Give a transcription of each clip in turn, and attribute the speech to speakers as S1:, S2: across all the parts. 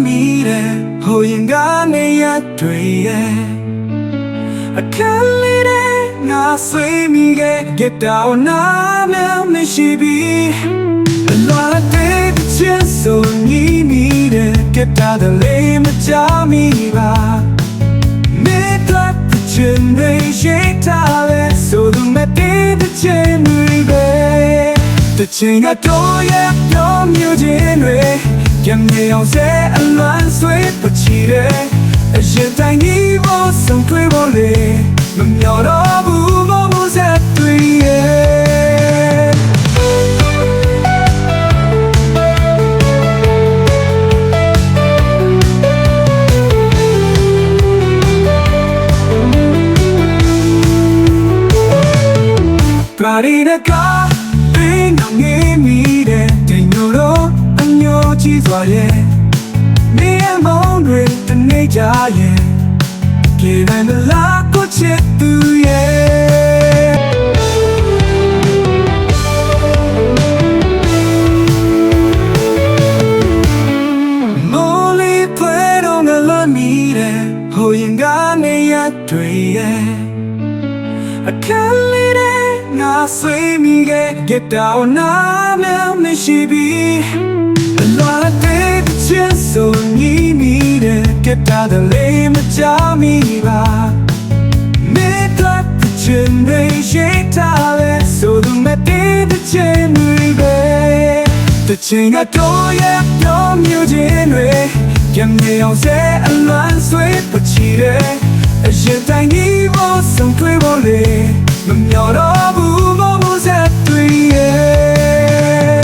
S1: မိတယ်ဟိုရင်ကနေရတွေ့ရဲ့အခန်းလေးတဲ့ငါဆွေးမိခဲ့ Get down နာမည်မရှိဘူးအလွာတဲ့ချစ်ဆိုညီမိတယ် Get down တဲ့လေးမချမိပါမေတ္တာချင်တွေရှိထားလဲဆိုသူမဲ့တဲ့ချင်တွေပဲတချင်ကတော့ရဲ့ပြောမျိုးချင်းတွေကြံနေအောင်စဲအလွမ်းဆွေးပချီတယ်အရင်တိုင်းကြီးဘောဆုံးတွေ့ဖို့လေမမျောတော့ဘူးမဟုတ်ဆက်တွေ့ရဲ့ပါရီနကာပင်းငေးမိတဲ့တင်ညိုတော့အညိုကြီးစွာရဲ့နေမောင်းတွေတနေကြရဲ့ပြေးနိုင်လာကိုချစ်သူရဲ့မိုးလေးဖွယ်တော့ငါလွန်မိတယ်ဟိုရင်ကနေရတွေ့ရဲ့အခန်းလေးတဲ့ငါဆွေးမိခဲ့ Get down နာမည်မရှိဘူးအလွာတဲ့ချစ်ဆိုညီမိတယ် Get down တဲ့လေးမချမိပါမေတ္တာချင်တွေရှိထားလဲဆိုသူမဲ့တဲ့ချင်တွေပဲတချင်ကတော့ရဲ့ပြောမျိုးချင်းတွေကြံနေအောင်စဲအလွမ်းဆွေးပချီတယ်အရင်တိုင်းကြီးဘောဆုံးတွေ့ဖို့လေမမျောတော့ဘူးမဟုတ်ဆက်တွေ့ရဲ့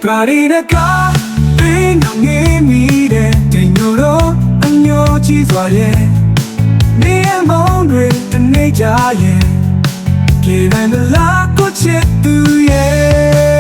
S1: ပါရီနကာပင်းငေးမိတဲ့တင်ညိုတော့အညိုကြီးစွာရဲ့နေမောင်းတွေတနေကြရဲ့ပြေးနိုင်လာကိုချစ်သူရဲ့